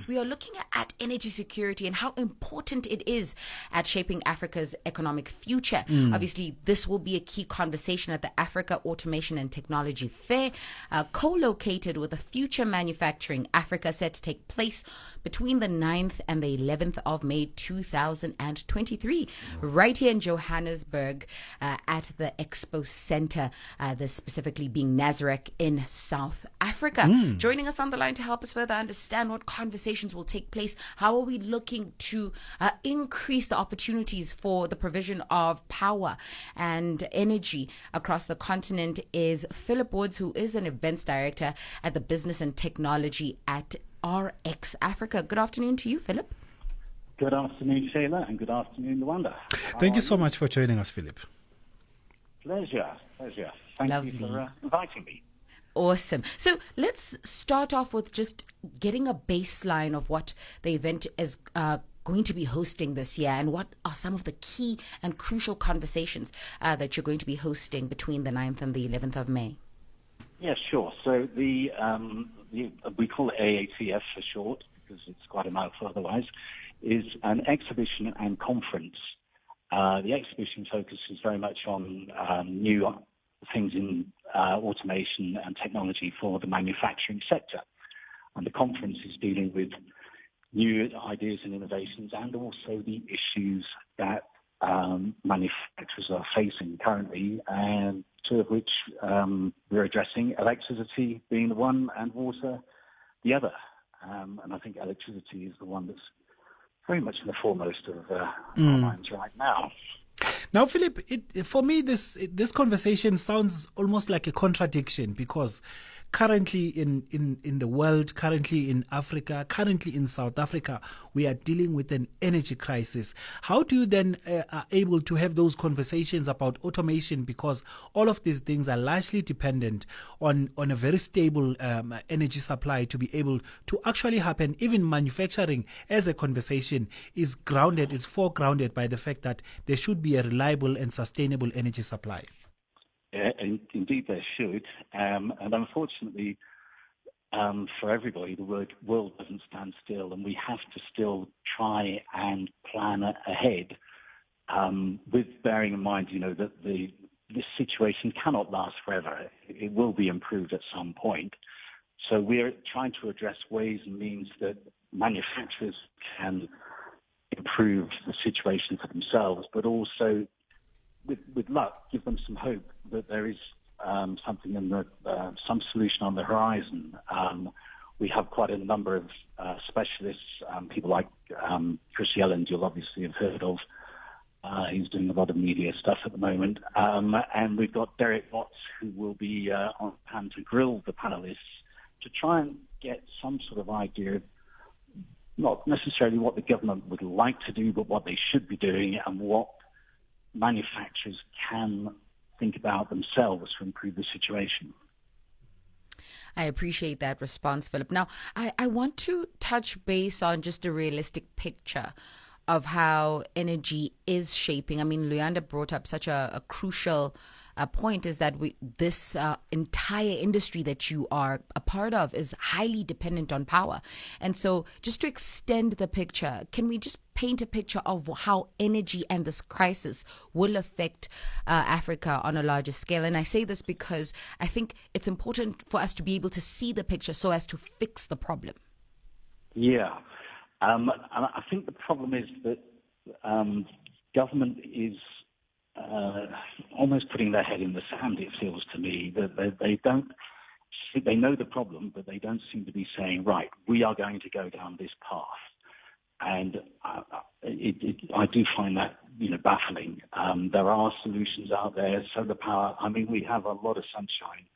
we are looking at energy security and how important it is at shaping Africa's economic future. Obviously, this will be a key conversation at the Africa Automation and Technology Fair, co-located with the Future Manufacturing Africa, set to take place between the 9th and the 11th of May 2023, right here in Johannesburg at the Expo Center, this specifically being Nazareth in South Africa. Joining us on the line to help us further understand what conversations will take place, how are we looking to increase the opportunities for the provision of power and energy across the continent, is Philip Woods, who is an events director at the Business and Technology at RX Africa. Good afternoon to you, Philip. Good afternoon, Shayla, and good afternoon, Luanda. Thank you so much for joining us, Philip. Pleasure. Thank Lovely. you for inviting me. Awesome. So let's start off with just getting a baseline of what the event is going to be hosting this year, and what are some of the key and crucial conversations that you're going to be hosting between the 9th and the 11th of May. Yeah, sure. So we call it AATF for short, because it's quite a mouthful otherwise, is an exhibition and conference. The exhibition focuses very much on new things in automation and technology for the manufacturing sector. And the conference is dealing with new ideas and innovations, and also the issues that manufacturers are facing currently, and two of which we're addressing, electricity being the one and water the other. And I think electricity is the one that's very much in the foremost of our minds right now. Now, Philip, for me, this conversation sounds almost like a contradiction, because currently in the world, currently in Africa, currently in South Africa, we are dealing with an energy crisis. How do you then are able to have those conversations about automation? Because all of these things are largely dependent on a very stable energy supply to be able to actually happen. Even manufacturing as a conversation is foregrounded by the fact that there should be a reliable and sustainable energy supply. Yeah, indeed there should. And unfortunately, for everybody, the world doesn't stand still, and we have to still try and plan ahead, with bearing in mind, that this situation cannot last forever. It will be improved at some point. So we're trying to address ways and means that manufacturers can improve the situation for themselves, but also, with luck, give them some hope that there is something in some solution on the horizon. We have quite a number of specialists, people like Chris Yelland, you'll obviously have heard of. He's doing a lot of media stuff at the moment. And we've got Derek Watts, who will be on hand to grill the panelists to try and get some sort of idea of not necessarily what the government would like to do, but what they should be doing, and what manufacturers can think about themselves to improve the situation. I appreciate that response, Philip. Now, I want to touch base on just a realistic picture of how energy is shaping. I mean, Luyanda brought up such a crucial point, is that this entire industry that you are a part of is highly dependent on power. And so just to extend the picture, can we just paint a picture of how energy and this crisis will affect Africa on a larger scale? And I say this because I think it's important for us to be able to see the picture so as to fix the problem. Yeah. And I think the problem is that government is almost putting their head in the sand, it feels to me, that they know the problem, but they don't seem to be saying, right, we are going to go down this path. And I do find that, baffling. There are solutions out there. Solar power, I mean, we have a lot of sunshine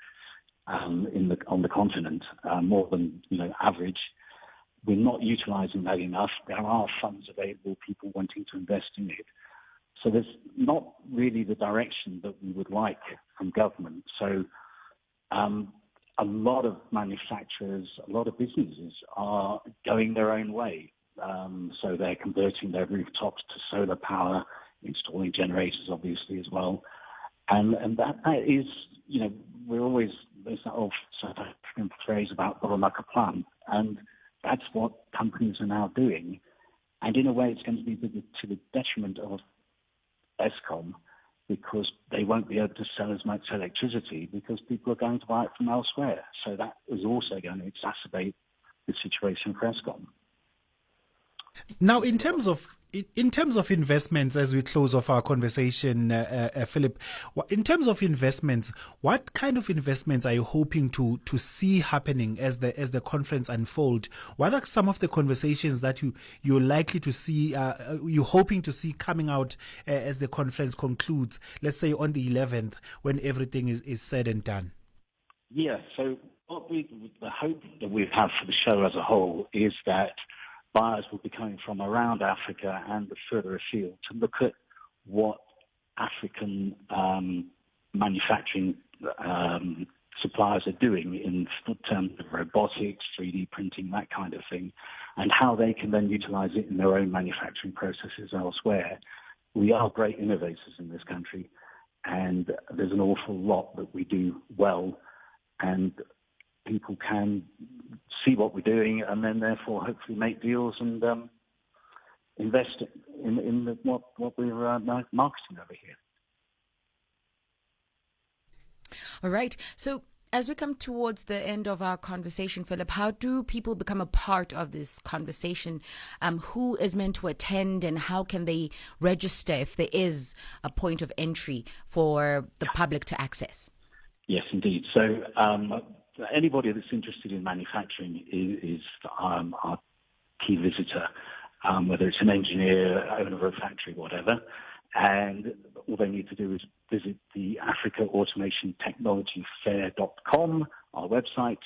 on the continent, more than, average. We're not utilizing that enough. There are funds available, people wanting to invest in it. So there's not really the direction that we would like from government. So a lot of manufacturers, a lot of businesses are going their own way. So they're converting their rooftops to solar power, installing generators, obviously, as well. And that is, there's that old South African phrase about Boromaka plan. And that's what companies are now doing. And in a way, it's going to be to the detriment of Eskom, because they won't be able to sell as much electricity because people are going to buy it from elsewhere. So that is also going to exacerbate the situation for Eskom. Now, in terms of investments, as we close off our conversation, Philip, in terms of investments, what kind of investments are you hoping to see happening as the conference unfold? What are some of the conversations that you're likely to see, you're hoping to see coming out as the conference concludes, let's say on the 11th, when everything is said and done? Yeah, so the hope that we have for the show as a whole is that buyers will be coming from around Africa and further afield to look at what African manufacturing suppliers are doing in terms of robotics, 3D printing, that kind of thing, and how they can then utilize it in their own manufacturing processes elsewhere. We are great innovators in this country, and there's an awful lot that we do well, and people can see what we're doing and then therefore hopefully make deals and invest in what we're marketing over here. All right. So as we come towards the end of our conversation, Philip, how do people become a part of this conversation? Who is meant to attend, and how can they register if there is a point of entry for the public to access? Yes, indeed. So anybody that's interested in manufacturing is our key visitor, whether it's an engineer, owner of a factory, whatever. And all they need to do is visit the Africa Automation Technology Fair.com, our website,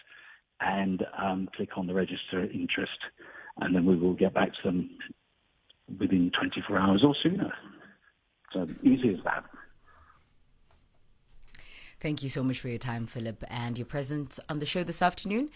and click on the register interest. And then we will get back to them within 24 hours or sooner. So easy as that. Thank you so much for your time, Philip, and your presence on the show this afternoon.